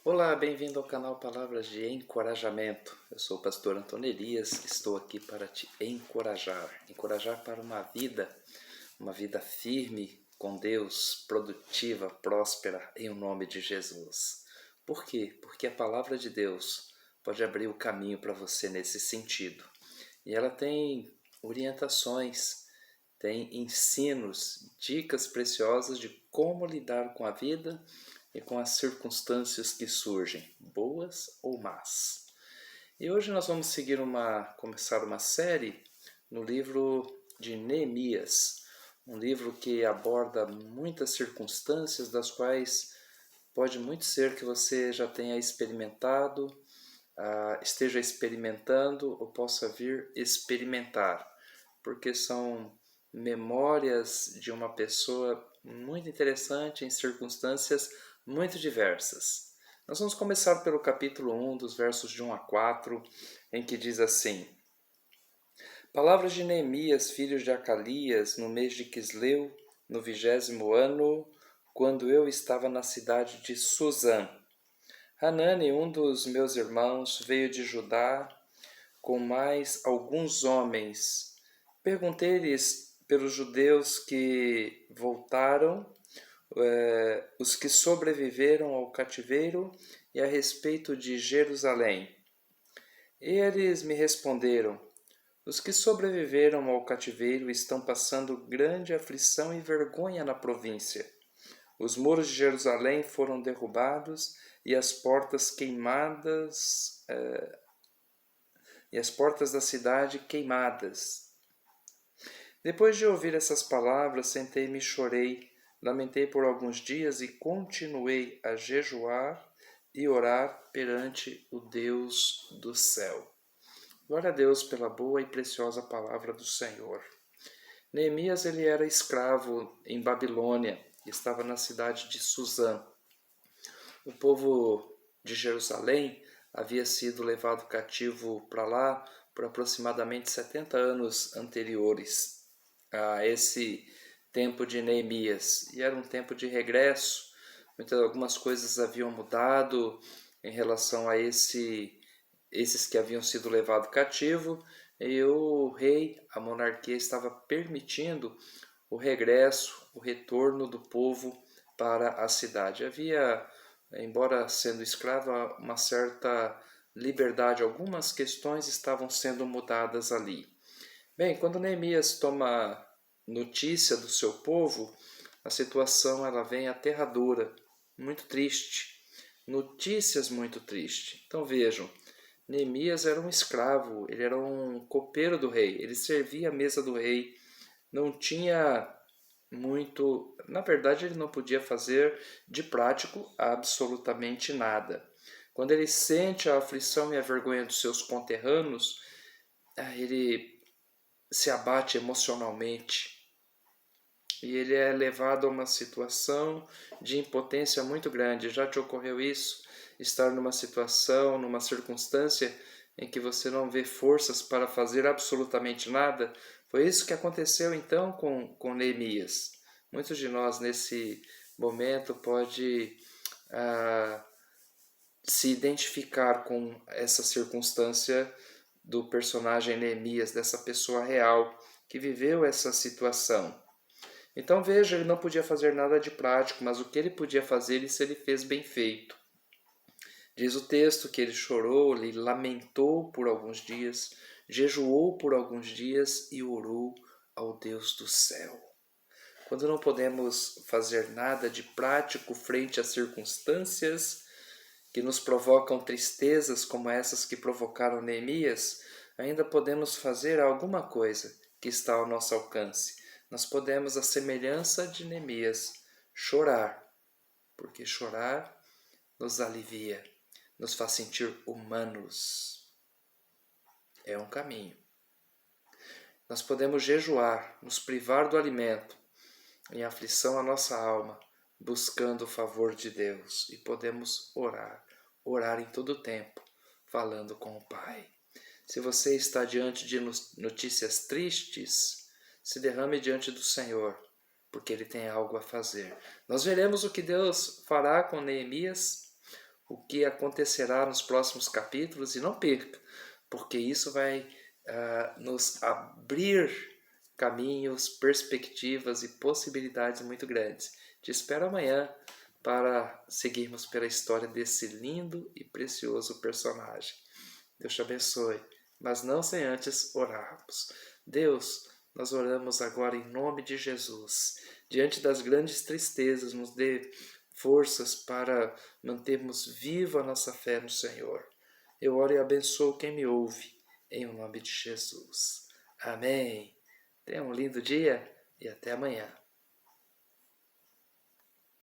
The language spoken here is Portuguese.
Olá, bem-vindo ao canal Palavras de Encorajamento. Eu sou o pastor Antônio Elias, estou aqui para te encorajar para uma vida firme com Deus, produtiva, próspera, em o nome de Jesus. Por quê? Porque a palavra de Deus pode abrir o caminho para você nesse sentido. E ela tem orientações, tem ensinos, dicas preciosas de como lidar com a vida e com as circunstâncias que surgem, boas ou más. E hoje nós vamos começar uma série no livro de Neemias, um livro que aborda muitas circunstâncias das quais pode muito ser que você já tenha experimentado, esteja experimentando ou possa vir experimentar, porque são memórias de uma pessoa muito interessante em circunstâncias muito diversas. Nós vamos começar pelo capítulo 1, dos versos de 1 a 4, em que diz assim: Palavras de Neemias, filho de Acalias, no mês de Quisleu, no 20º ano, quando eu estava na cidade de Suzã. Hanani, um dos meus irmãos, veio de Judá com mais alguns homens. Perguntei-lhes pelos judeus que voltaram, os que sobreviveram ao cativeiro e a respeito de Jerusalém. Eles me responderam: os que sobreviveram ao cativeiro estão passando grande aflição e vergonha na província. Os muros de Jerusalém foram derrubados e as portas queimadas, e as portas da cidade queimadas. Depois de ouvir essas palavras, sentei-me e chorei, lamentei por alguns dias e continuei a jejuar e orar perante o Deus do céu. Glória a Deus pela boa e preciosa palavra do Senhor. Neemias ele era escravo em Babilônia, estava na cidade de Suzã. O povo de Jerusalém havia sido levado cativo para lá por aproximadamente 70 anos anteriores a esse tempo de Neemias. E era um tempo de regresso. Algumas coisas haviam mudado em relação a esses que haviam sido levados cativo. E o rei, a monarquia, estava permitindo o regresso, o retorno do povo para a cidade. Havia, embora sendo escravo, uma certa liberdade. Algumas questões estavam sendo mudadas ali. Bem, quando Neemias toma notícia do seu povo, a situação ela vem aterradora, muito triste. Notícias muito tristes. Então vejam, Neemias era um escravo, ele era um copeiro do rei, ele servia à mesa do rei, não tinha muito. Na verdade, ele não podia fazer de prático absolutamente nada. Quando ele sente a aflição e a vergonha dos seus conterrâneos, ele se abate emocionalmente e ele é levado a uma situação de impotência muito grande. Já te ocorreu isso? Estar numa situação, numa circunstância em que você não vê forças para fazer absolutamente nada? Foi isso que aconteceu então com Neemias. Muitos de nós nesse momento pode se identificar com essa circunstância do personagem Neemias, dessa pessoa real que viveu essa situação. Então veja, ele não podia fazer nada de prático, mas o que ele podia fazer, isso ele fez bem feito. Diz o texto que ele chorou, ele lamentou por alguns dias, jejuou por alguns dias e orou ao Deus do céu. Quando não podemos fazer nada de prático frente às circunstâncias que nos provocam tristezas como essas que provocaram Neemias, ainda podemos fazer alguma coisa que está ao nosso alcance. Nós podemos, à semelhança de Neemias, chorar, porque chorar nos alivia, nos faz sentir humanos. É um caminho. Nós podemos jejuar, nos privar do alimento, em aflição à nossa alma, buscando o favor de Deus. E podemos orar em todo o tempo, falando com o Pai. Se você está diante de notícias tristes, se derrame diante do Senhor, porque Ele tem algo a fazer. Nós veremos o que Deus fará com Neemias, o que acontecerá nos próximos capítulos e não perca, porque isso vai nos abrir caminhos, perspectivas e possibilidades muito grandes. Te espero amanhã para seguirmos pela história desse lindo e precioso personagem. Deus te abençoe, mas não sem antes orarmos. Deus, nós oramos agora em nome de Jesus. Diante das grandes tristezas, nos dê forças para mantermos viva a nossa fé no Senhor. Eu oro e abençoo quem me ouve, em nome de Jesus. Amém. Tenha um lindo dia e até amanhã.